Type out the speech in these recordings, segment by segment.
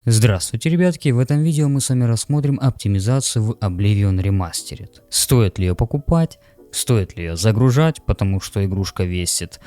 Здравствуйте, ребятки! В этом видео мы с вами рассмотрим оптимизацию в Oblivion Remastered. Стоит ли ее покупать, стоит ли ее загружать, потому что игрушка весит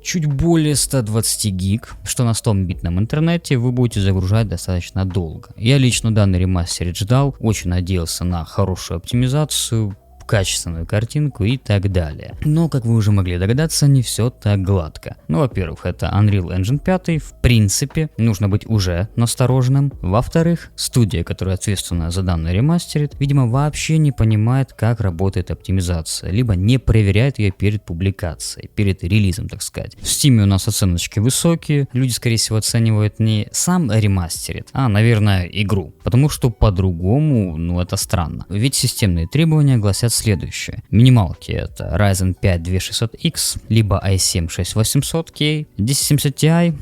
чуть более 120 гиг, что на 100-битном интернете вы будете загружать достаточно долго. Я лично данный ремастер ждал, очень надеялся на хорошую оптимизацию, качественную картинку и так далее. Но, как вы уже могли догадаться, не все так гладко. Ну, во-первых, это Unreal Engine 5, в принципе, нужно быть уже настороженным. Во-вторых, студия, которая ответственна за данный ремастерит, видимо, вообще не понимает, как работает оптимизация, либо не проверяет ее перед публикацией, перед релизом, так сказать. В Steam у нас оценочки высокие, люди, скорее всего, оценивают не сам ремастерит, а, наверное, игру, потому что по-другому, это странно. Ведь системные требования гласят следующее. Минималки это Ryzen 5 2600X, либо i7-6800K, 1070 Ti.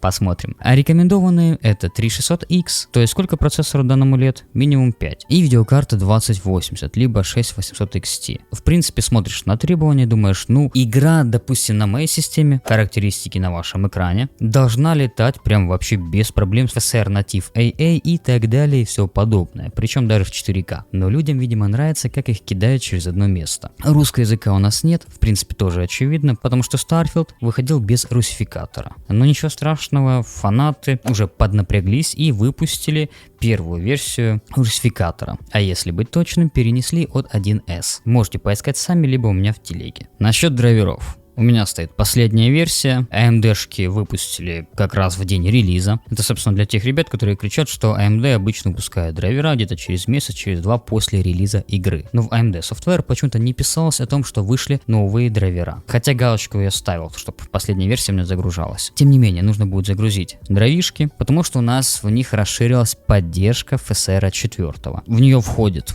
Посмотрим. А рекомендованные это 3600X, то есть сколько процессору данному лет? Минимум 5. И видеокарта 2080, либо 6800 XT. В принципе, смотришь на требования, думаешь, игра, допустим, на моей системе, характеристики на вашем экране, должна летать прям вообще без проблем с FSR Native AA и так далее и все подобное. Причем даже в 4К. Но людям, видимо, нравится, как их кидают через одно место. Русского языка у нас нет, в принципе, тоже очевидно, потому что Starfield выходил без русификатора. Но ничего страшного. Фанаты уже поднапряглись и выпустили первую версию русификатора. А если быть точным, перенесли от 1С. Можете поискать сами, либо у меня в телеге. Насчет драйверов. У меня стоит последняя версия, AMD-шки выпустили как раз в день релиза. Это, собственно, для тех ребят, которые кричат, что AMD обычно выпускает драйвера где-то через месяц, через два после релиза игры. Но в AMD Software почему-то не писалось о том, что вышли новые драйвера. Хотя галочку я ставил, чтобы последняя версия у меня загружалась. Тем не менее, нужно будет загрузить драйвишки, потому что у нас в них расширилась поддержка FSR 4. В нее входит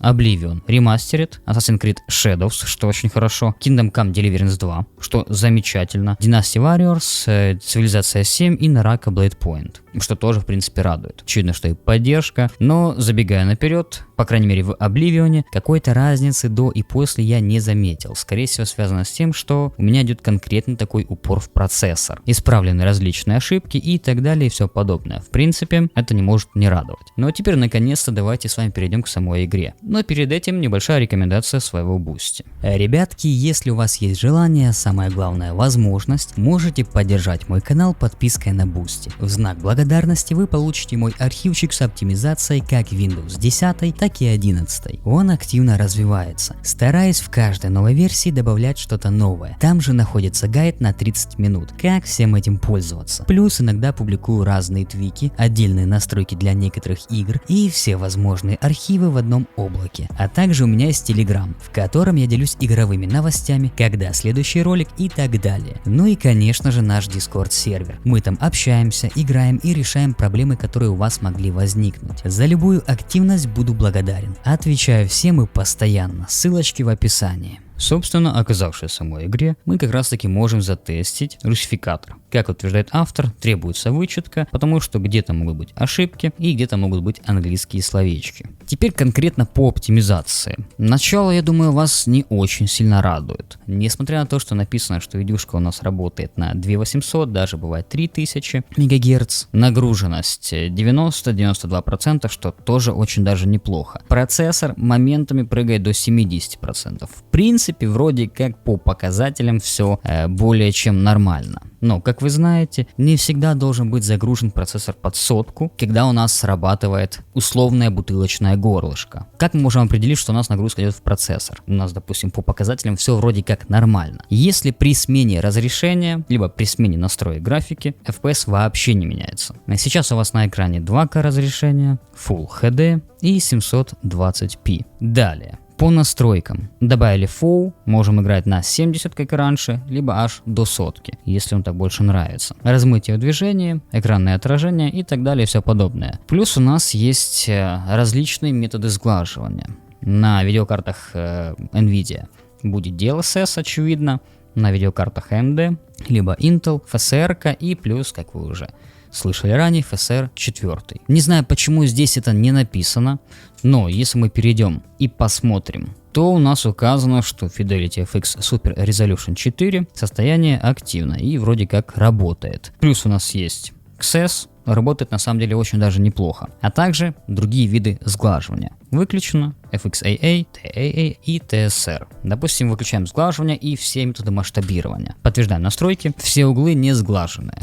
Oblivion Remastered, Assassin's Creed Shadows, что очень хорошо, Kingdom Come Deliverance 2, что замечательно, Dynasty Warriors, Цивилизация 7 и Naraka Blade Point, что тоже, в принципе, радует. Очевидно, что и поддержка, но забегая наперед, по крайней мере в Oblivion, какой-то разницы до и после я не заметил. Скорее всего, связано с тем, что у меня идет конкретно такой упор в процессор. Исправлены различные ошибки и так далее и все подобное. В принципе, это не может не радовать. Ну а теперь, наконец-то, давайте с вами перейдем к самой игре. Но перед этим небольшая рекомендация своего Boosty. Ребятки, если у вас есть желание, самое главное возможность, можете поддержать мой канал подпиской на Boosty. В знак благодарности вы получите мой архивчик с оптимизацией как Windows 10, так и 11. Он активно развивается, стараясь в каждой новой версии добавлять что-то новое. Там же находится гайд на 30 минут, как всем этим пользоваться. Плюс иногда публикую разные твики, отдельные настройки для некоторых игр и все возможные архивы в одном облаке. А также у меня есть Telegram, в котором я делюсь игровыми новостями, когда следующий ролик и так далее. Ну и конечно же наш Discord сервер. Мы там общаемся, играем и решаем проблемы, которые у вас могли возникнуть. За любую активность буду благодарен. Отвечаю всем и постоянно. Ссылочки в описании. Собственно, оказавшись в самой игре, мы как раз таки можем затестить русификатор. Как утверждает автор, требуется вычетка, потому что где-то могут быть ошибки и где-то могут быть английские словечки. Теперь конкретно по оптимизации. Начало, я думаю, вас не очень сильно радует. Несмотря на то, что написано, что видюшка у нас работает на 2800, даже бывает 3000 МГц, нагруженность 90-92%, что тоже очень даже неплохо. Процессор моментами прыгает до 70%. В принципе, вроде как по показателям все более чем нормально. Но, как вы знаете, не всегда должен быть загружен процессор под 100, когда у нас срабатывает условное бутылочное горлышко. Как мы можем определить, что у нас нагрузка идет в процессор? У нас, допустим, по показателям все вроде как нормально. Если при смене разрешения, либо при смене настроек графики, FPS вообще не меняется. Сейчас у вас на экране 2К разрешения, Full HD и 720p. Далее. По настройкам. Добавили FOV, можем играть на 70, как и раньше, либо аж до 100, если вам так больше нравится. Размытие в движении, экранное отражение и так далее и все подобное. Плюс у нас есть различные методы сглаживания. На видеокартах NVIDIA будет DLSS, очевидно, на видеокартах AMD, либо Intel, FSR и плюс, как вы уже слышали ранее, FSR 4. Не знаю, почему здесь это не написано, но если мы перейдем и посмотрим, то у нас указано, что Fidelity FX Super Resolution 4 состояние активно и вроде как работает. Плюс у нас есть XS, работает на самом деле очень даже неплохо. А также другие виды сглаживания. Выключено FXAA, TAA и TSR. Допустим, выключаем сглаживание и все методы масштабирования. Подтверждаем настройки, все углы не сглаженные.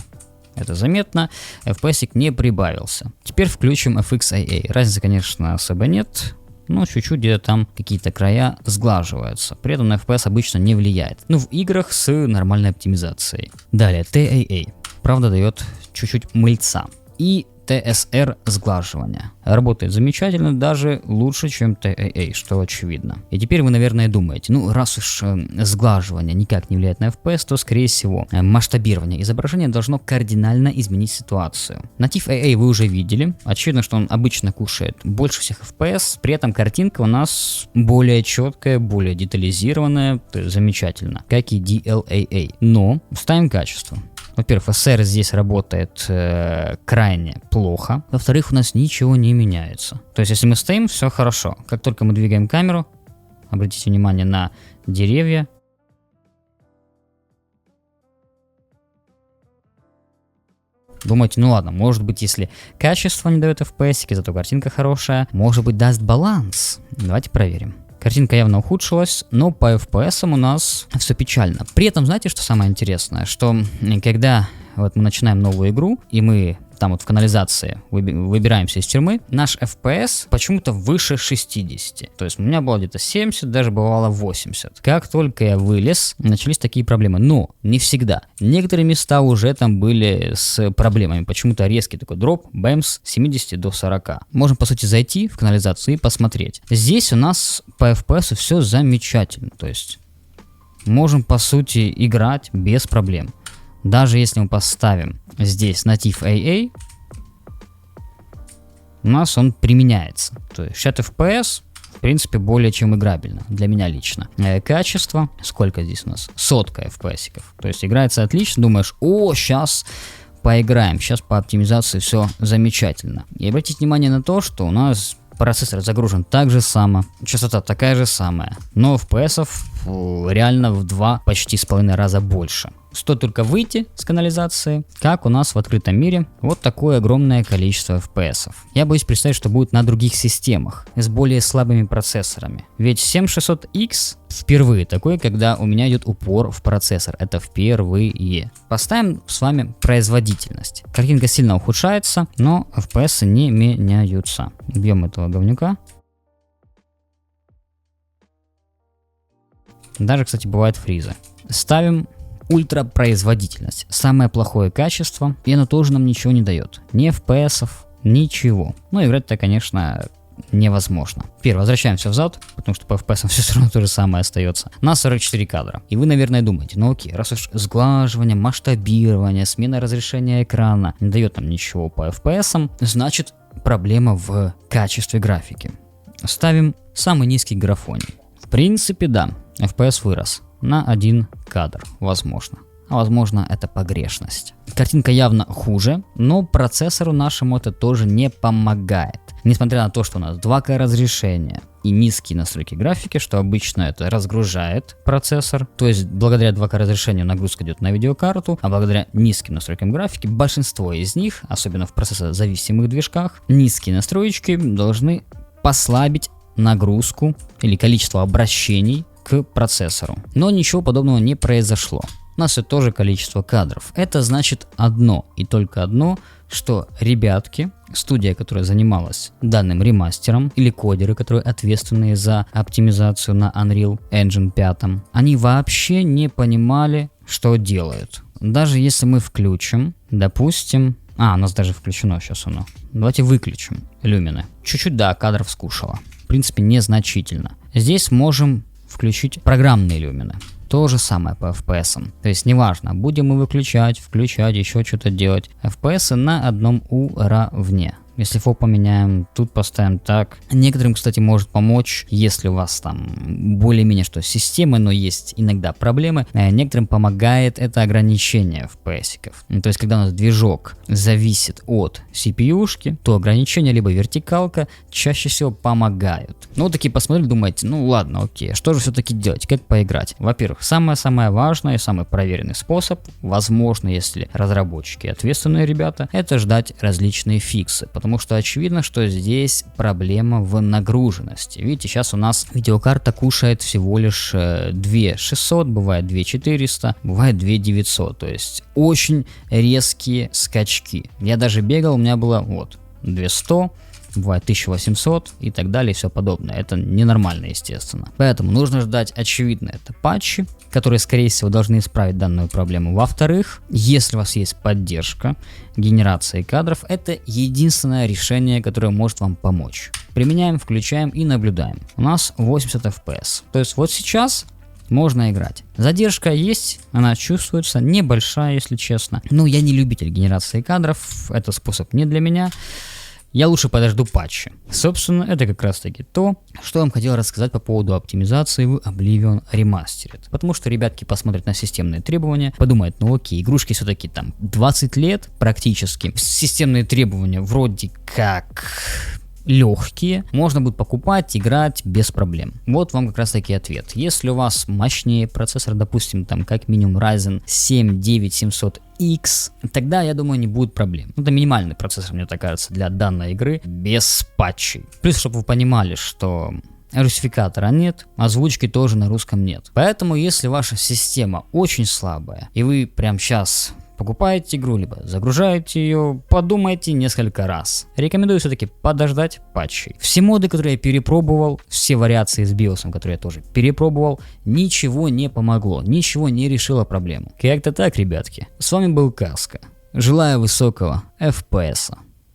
Это заметно, FPS не прибавился. Теперь включим FXAA. Разницы, конечно, особо нет, но чуть-чуть где-то там какие-то края сглаживаются. При этом на FPS обычно не влияет. Ну, в играх с нормальной оптимизацией. Далее, TAA. Правда, дает чуть-чуть мыльца. И TSR сглаживание. Работает замечательно, даже лучше, чем TAA, что очевидно. И теперь вы, наверное, думаете, ну раз уж сглаживание никак не влияет на FPS, то скорее всего масштабирование изображения должно кардинально изменить ситуацию. Native AA вы уже видели. Очевидно, что он обычно кушает больше всех FPS, при этом картинка у нас более четкая, более детализированная, то есть замечательно, как и DLAA. Но ставим качество. Во-первых, SR здесь работает крайне плохо. Во-вторых, у нас ничего не меняется. То есть, если мы стоим, все хорошо. Как только мы двигаем камеру, обратите внимание на деревья. Думаете, ну ладно, может быть, если качество не дает FPS, зато картинка хорошая, может быть, даст баланс. Давайте проверим. Картинка явно ухудшилась, но по FPS у нас все печально. При этом, знаете, что самое интересное? Что когда вот мы начинаем новую игру, и мы там вот в канализации выбираемся из тюрьмы, наш FPS почему-то выше 60. То есть у меня было где-то 70, даже бывало 80. Как только я вылез, начались такие проблемы. Но не всегда. Некоторые места уже там были с проблемами. Почему-то резкий такой дроп, бэмс, с 70 до 40. Можем, по сути, зайти в канализацию и посмотреть. Здесь у нас по FPS все замечательно. То есть можем, по сути, играть без проблем. Даже если мы поставим здесь Native AA, у нас он применяется. То есть 60 FPS, в принципе, более чем играбельно. Для меня лично. Качество, сколько здесь у нас? 100 FPS. То есть играется отлично. Думаешь, о, сейчас поиграем. Сейчас по оптимизации все замечательно. И обратите внимание на то, что у нас процессор загружен так же само, частота такая же самая, но FPS реально в 2 почти с половиной раза больше. Стоит только выйти с канализации, как у нас в открытом мире вот такое огромное количество FPS. Я боюсь представить, что будет на других системах с более слабыми процессорами. Ведь 7600X впервые такой, когда у меня идет упор в процессор. Это впервые. Поставим с вами производительность. Картинка сильно ухудшается, но FPS не меняются. Бьем этого говнюка. Даже, кстати, бывают фризы. Ставим ультропроизводительность. Самое плохое качество, и оно тоже нам ничего не дает. Ни FPS, ничего. Но играть-то, конечно, невозможно. Теперь возвращаемся взад, потому что по FPS все равно то же самое остается. На 44 кадра. И вы, наверное, думаете, ну окей, раз уж сглаживание, масштабирование, смена разрешения экрана не дает нам ничего по FPS, значит проблема в качестве графики. Ставим самый низкий графоний. В принципе, да, FPS вырос на 1 кадр, возможно. А возможно, это погрешность. Картинка явно хуже, но процессору нашему это тоже не помогает. Несмотря на то, что у нас 2К разрешение и низкие настройки графики, что обычно это разгружает процессор. То есть благодаря 2К разрешению нагрузка идет на видеокарту, а благодаря низким настройкам графики большинство из них, особенно в процессорозависимых движках, низкие настроечки должны послабить нагрузку или количество обращений к процессору. Но ничего подобного не произошло. У нас это тоже количество кадров. Это значит одно и только одно, что ребятки, студия, которая занималась данным ремастером, или кодеры, которые ответственны за оптимизацию на Unreal Engine 5, они вообще не понимали, что делают. Даже если мы включим, допустим, у нас даже включено сейчас оно. Давайте выключим люмины. Чуть-чуть, да, кадров скушало. В принципе, незначительно. Здесь можем включить программные люмины. То же самое по FPS. То есть неважно, будем мы выключать, включать, еще что-то делать. FPS на одном уровне. если фоп поменяем, тут поставим так. Некоторым, кстати, может помочь, если у вас там более-менее что системы, но есть иногда проблемы. Некоторым помогает это ограничение FPS-иков. То есть, когда у нас движок зависит от CPU-шки, то ограничения либо вертикалка чаще всего помогают. Ну, вот такие посмотрели, думаете, ну ладно, окей, что же все-таки делать, как поиграть? Во-первых, самое важное и самый проверенный способ, возможно, если разработчики ответственные ребята, это ждать различные фиксы, потому что очевидно, что здесь проблема в нагруженности. Видите, сейчас у нас видеокарта кушает всего лишь 2600, бывает 2400, бывает 2900, то есть очень резкие скачки. Я даже бегал, у меня было вот 200, бывает 1800 и так далее и все подобное. Это ненормально, естественно. Поэтому нужно ждать, очевидно, это патчи, которые, скорее всего, должны исправить данную проблему. Во-вторых, если у вас есть поддержка генерации кадров, это единственное решение, которое может вам помочь. Применяем, включаем и наблюдаем. У нас 80 FPS. То есть вот сейчас можно играть. Задержка есть, она чувствуется, небольшая, если честно. Но я не любитель генерации кадров, это способ не для меня. Я лучше подожду патчи. Собственно, это как раз таки то, что я вам хотел рассказать по поводу оптимизации в Oblivion Remastered. Потому что ребятки посмотрят на системные требования, подумают, ну окей, игрушки все-таки там 20 лет практически. Системные требования вроде как легкие, можно будет покупать, играть без проблем. Вот вам как раз таки ответ. Если у вас мощнее процессор, допустим, там как минимум Ryzen 7 9700X, тогда, я думаю, не будет проблем. Это минимальный процессор, мне так кажется, для данной игры без патчей. Плюс, чтобы вы понимали, что русификатора нет, озвучки тоже на русском нет. Поэтому, если ваша система очень слабая, и вы прямо сейчас покупаете игру, либо загружаете ее, подумайте несколько раз. Рекомендую все-таки подождать патчей. Все моды, которые я перепробовал, все вариации с биосом, которые я тоже перепробовал, ничего не помогло, ничего не решило проблему. Как-то так, ребятки. С вами был Каска. Желаю высокого FPS.